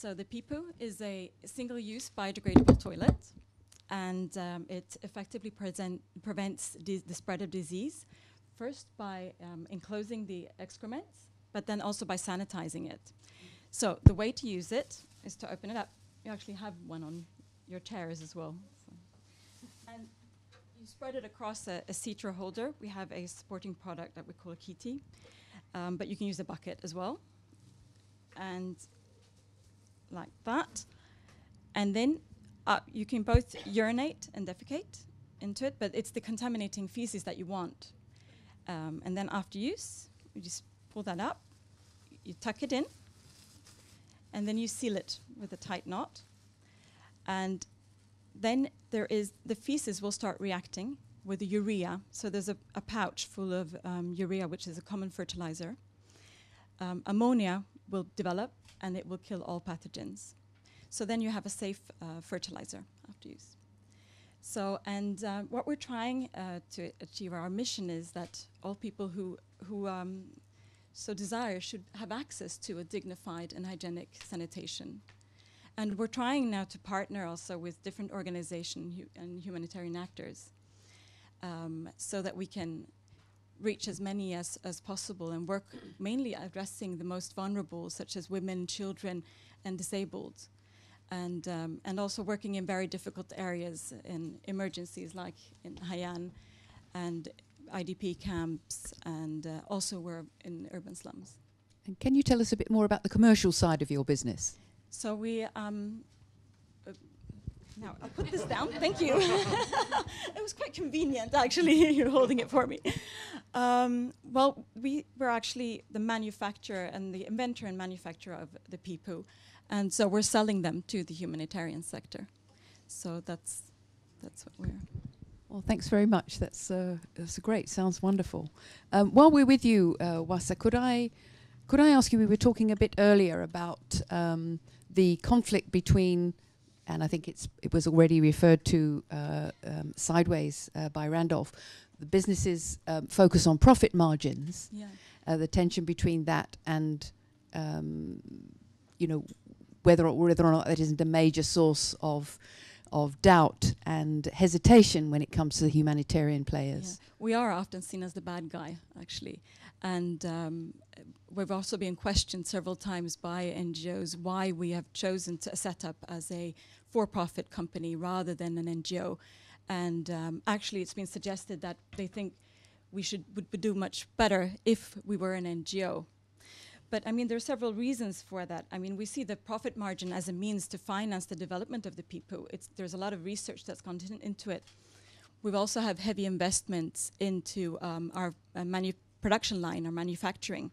So the Peepoo is a single-use biodegradable toilet, and it effectively prevents the spread of disease, first by enclosing the excrements, but then also by sanitizing it. So the way to use it is to open it up. You actually have one on your chairs as well. So. And you spread it across a citra holder. We have a supporting product that we call a kiti, but you can use a bucket as well. And like that. And then you can both urinate and defecate into it, but it's the contaminating feces that you want. And then after use, you just pull that up, you tuck it in, and then you seal it with a tight knot. And then the feces will start reacting with the urea. So there's a pouch full of urea, which is a common fertilizer. Ammonia will develop, and it will kill all pathogens. So then you have a safe fertilizer after use. So, and what we're trying to achieve, our mission is that all people who so desire should have access to a dignified and hygienic sanitation. And we're trying now to partner also with different organizations and humanitarian actors so that we can reach as many as possible and work mainly addressing the most vulnerable, such as women, children, and disabled. And also working in very difficult areas in emergencies like in Haiyan and IDP camps, and also we're in urban slums. And can you tell us a bit more about the commercial side of your business? So we, now I'll put this down, thank you. It was quite convenient actually, you're holding it for me. Well, we're actually the manufacturer and the inventor and manufacturer of the Peepoo. And so we're selling them to the humanitarian sector. So that's what we're... Well, thanks very much. That's great. Sounds wonderful. While we're with you, Wasa, could I ask you? We were talking a bit earlier about the conflict between, and I think it was already referred to sideways by Randolph. The businesses focus on profit margins. Yeah. The tension between that and whether or not that isn't a major source of doubt and hesitation when it comes to the humanitarian players. Yeah. We are often seen as the bad guy, actually. And we've also been questioned several times by NGOs why we have chosen to set up as a for-profit company rather than an NGO. And actually it's been suggested that they think we would do much better if we were an NGO. But I mean, there are several reasons for that. I mean, we see the profit margin as a means to finance the development of the Peepoo. There's a lot of research that's gone into it. We also have heavy investments into our production line, our manufacturing.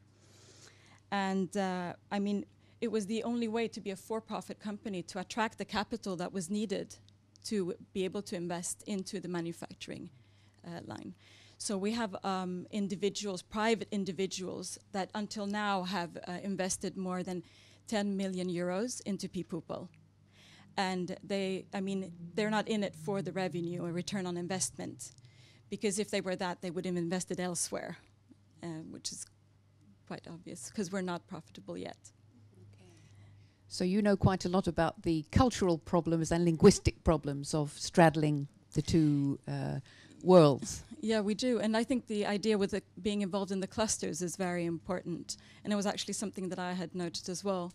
And I mean, it was the only way to be a for-profit company to attract the capital that was needed to be able to invest into the manufacturing line. So we have individuals, private individuals, that until now have invested more than 10 million euros into Peepoople. And they're not in it for the revenue or return on investment, because if they were that, they would have invested elsewhere, which is quite obvious, because we're not profitable yet. Okay. So you know quite a lot about the cultural problems and linguistic problems of straddling the two worlds. Yeah, we do. And I think the idea with being involved in the clusters is very important. And it was actually something that I had noticed as well.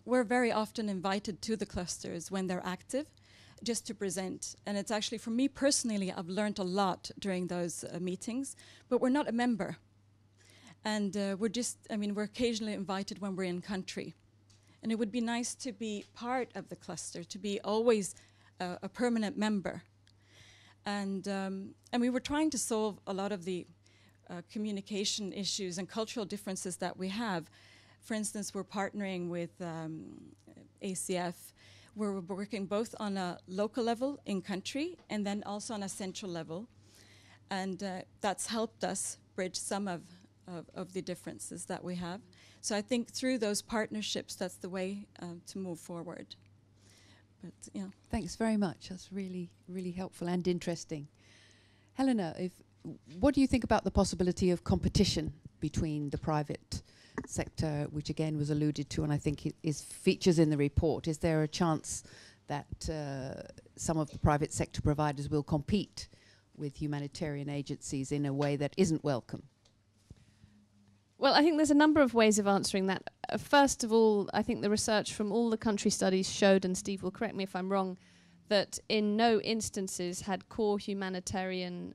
We're very often invited to the clusters when they're active, just to present. And it's actually, for me personally, I've learned a lot during those meetings, but we're not a member. And we're occasionally invited when we're in country. And it would be nice to be part of the cluster, to be always a permanent member. And we were trying to solve a lot of the communication issues and cultural differences that we have. For instance, we're partnering with ACF. We're working both on a local level in country and then also on a central level. And that's helped us bridge some of the differences that we have. So I think through those partnerships, that's the way to move forward. But, yeah. Thanks very much. That's really, really helpful and interesting. Helena, what do you think about the possibility of competition between the private sector, which again was alluded to, and I think it is features in the report. Is there a chance that some of the private sector providers will compete with humanitarian agencies in a way that isn't welcome? Well, I think there's a number of ways of answering that. First of all, I think the research from all the country studies showed, and Steve will correct me if I'm wrong, that in no instances had core humanitarian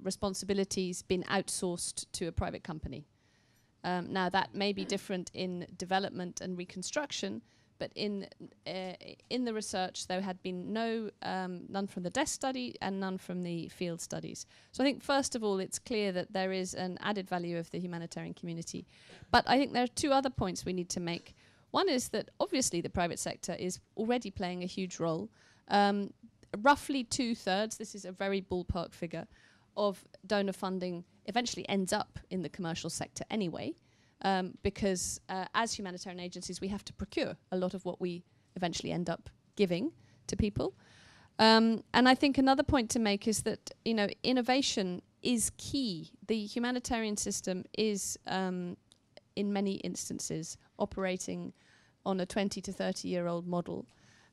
responsibilities been outsourced to a private company. Now, that may be different in development and reconstruction, but in the research there had been none from the desk study and none from the field studies. So I think first of all it's clear that there is an added value of the humanitarian community. But I think there are two other points we need to make. One is that obviously the private sector is already playing a huge role. Roughly 2/3, this is a very ballpark figure, of donor funding eventually ends up in the commercial sector anyway. Because as humanitarian agencies, we have to procure a lot of what we eventually end up giving to people. And I think another point to make is that, innovation is key. The humanitarian system is, in many instances, operating on a 20 to 30-year-old model.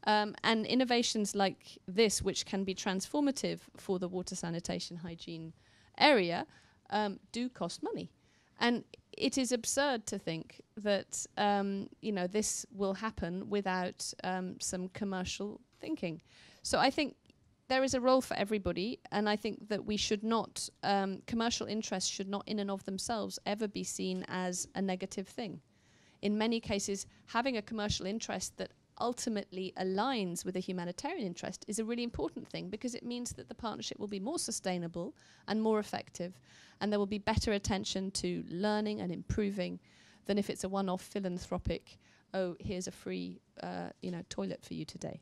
And innovations like this, which can be transformative for the water, sanitation, hygiene area, do cost money. And it is absurd to think that this will happen without some commercial thinking. So I think there is a role for everybody, and I think that we should not, commercial interests should not in and of themselves ever be seen as a negative thing. In many cases, having a commercial interest that ultimately aligns with a humanitarian interest is a really important thing, because it means that the partnership will be more sustainable and more effective, and there will be better attention to learning and improving than if it's a one-off philanthropic, oh, here's a free toilet for you today.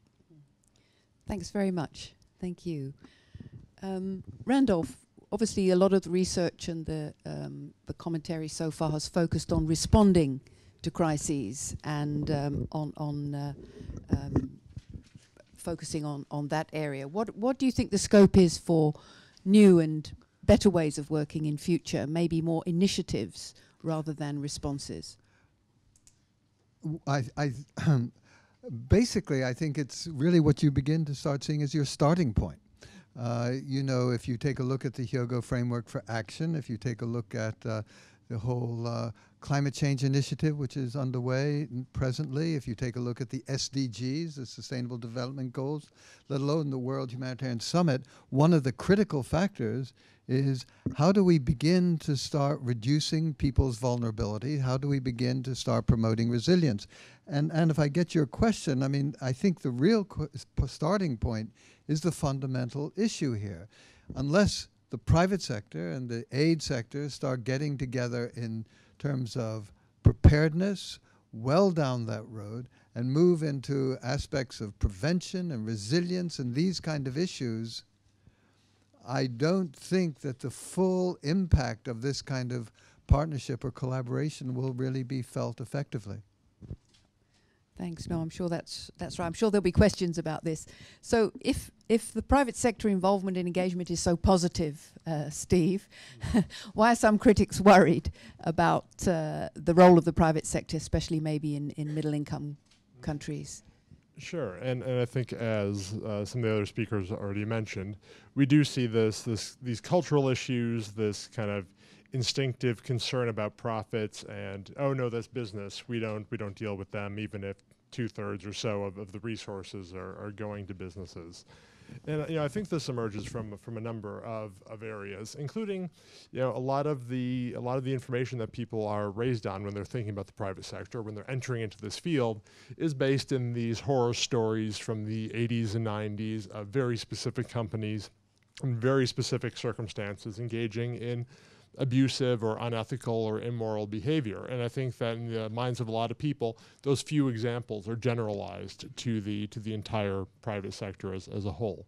Thanks very much. Thank you. Randolph, obviously a lot of the research and the commentary so far has focused on responding to crises and focusing on that area. What do you think the scope is for new and better ways of working in future, maybe more initiatives rather than responses? Basically, I think it's really what you begin to start seeing as your starting point. If you take a look at the Hyogo Framework for Action, if you take a look at the whole climate change initiative, which is underway presently, if you take a look at the SDGs, the Sustainable Development Goals, let alone the World Humanitarian Summit, one of the critical factors is how do we begin to start reducing people's vulnerability? How do we begin to start promoting resilience? And if I get your question, I think the real starting point is the fundamental issue here. Unless the private sector and the aid sector start getting together in terms of preparedness, well down that road, and move into aspects of prevention and resilience and these kind of issues, I don't think that the full impact of this kind of partnership or collaboration will really be felt effectively. Thanks. No, I'm sure that's right. I'm sure there'll be questions about this. So if the private sector involvement and engagement is so positive, Steve, why are some critics worried about the role of the private sector, especially maybe in middle-income countries? Sure, and I think as some of the other speakers already mentioned, we do see these cultural issues, this kind of instinctive concern about profits, and oh no, that's business. We don't deal with them, even if 2/3 or so of the resources are going to businesses. And I think this emerges from a number of areas, including a lot of the information that people are raised on when they're thinking about the private sector, when they're entering into this field, is based in these horror stories from the 80s and 90s of very specific companies in very specific circumstances engaging in abusive or unethical or immoral behavior. And I think that in the minds of a lot of people, those few examples are generalized to the entire private sector as a whole.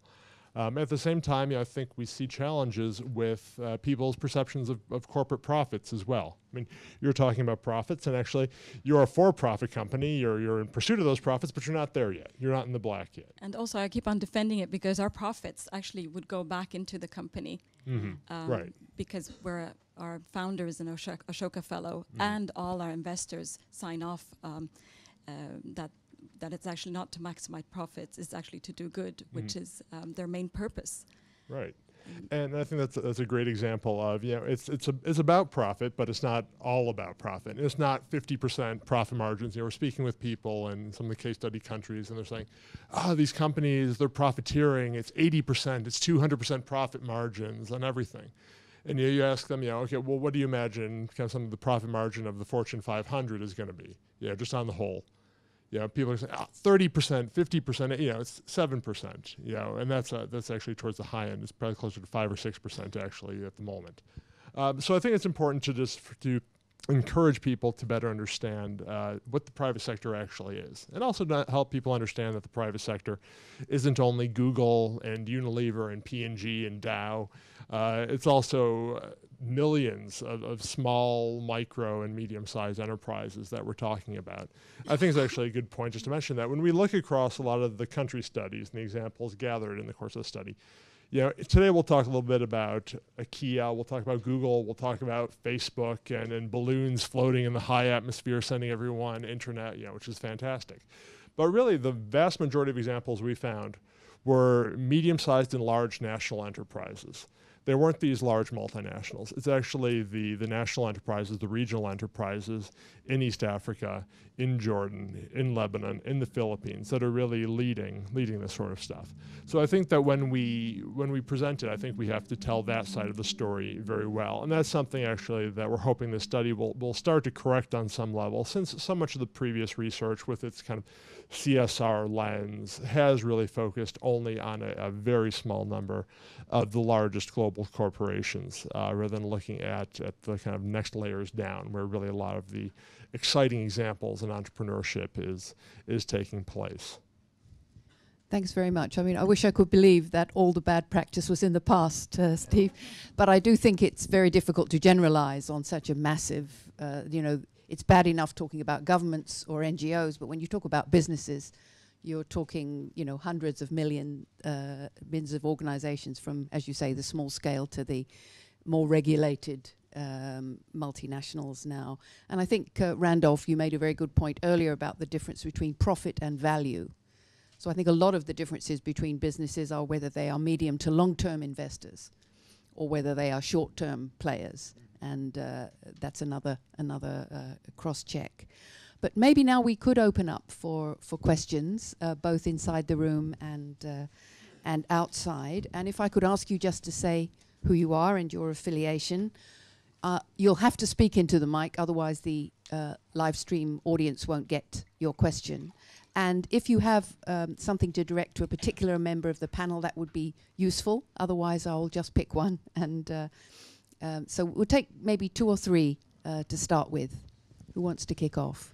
At the same time, I think we see challenges with people's perceptions of corporate profits as well. I mean, you're talking about profits, and actually you're a for-profit company, you're in pursuit of those profits, but you're not there yet. You're not in the black yet. And also I keep on defending it because our profits actually would go back into the company. Mm-hmm. Right. Because we're our founders and Ashoka Fellow and all our investors sign off that it's actually not to maximize profits, it's actually to do good, which is their main purpose. Right. And I think that's a great example of, it's about profit, but it's not all about profit. It's not 50% profit margins. We're speaking with people in some of the case study countries, and they're saying, these companies, they're profiteering. It's 80%, it's 200% profit margins on everything. And you ask them, okay, well, what do you imagine kind of some of the profit margin of the Fortune 500 is going to be? Just on the whole. People are saying 30%, 50%, it's 7%, and that's actually towards the high end. It's probably closer to 5 or 6% actually at the moment. So I think it's important to encourage people to better understand what the private sector actually is, and also to help people understand that the private sector isn't only Google and Unilever and P&G and Dow. It's also millions of small, micro, and medium-sized enterprises that we're talking about. I think it's actually a good point just to mention that when we look across a lot of the country studies and the examples gathered in the course of the study, today we'll talk a little bit about IKEA, we'll talk about Google, we'll talk about Facebook and balloons floating in the high atmosphere, sending everyone internet, which is fantastic. But really, the vast majority of examples we found were medium-sized and large national enterprises. They weren't these large multinationals. It's actually the national enterprises, the regional enterprises in East Africa, in Jordan, in Lebanon, in the Philippines that are really leading this sort of stuff. So I think that when we present it, I think we have to tell that side of the story very well. And that's something actually that we're hoping this study will start to correct on some level, since so much of the previous research with its kind of CSR lens has really focused only on a very small number of the largest global corporations, rather than looking at the kind of next layers down, where really a lot of the exciting examples in entrepreneurship is taking place. Thanks very much. I mean, I wish I could believe that all the bad practice was in the past, Steve, but I do think it's very difficult to generalize on such a massive, it's bad enough talking about governments or NGOs, but when you talk about businesses, you're talking, hundreds of millions of organizations, from, as you say, the small scale to the more regulated multinationals now. And I think, Randolph, you made a very good point earlier about the difference between profit and value. So I think a lot of the differences between businesses are whether they are medium to long-term investors or whether they are short-term players. And that's another cross-check. But maybe now we could open up for questions, both inside the room and outside. And if I could ask you just to say who you are and your affiliation. You'll have to speak into the mic, otherwise the live stream audience won't get your question. And if you have something to direct to a particular member of the panel, that would be useful. Otherwise, I'll just pick one. And so we'll take maybe 2 or 3 to start with. Who wants to kick off?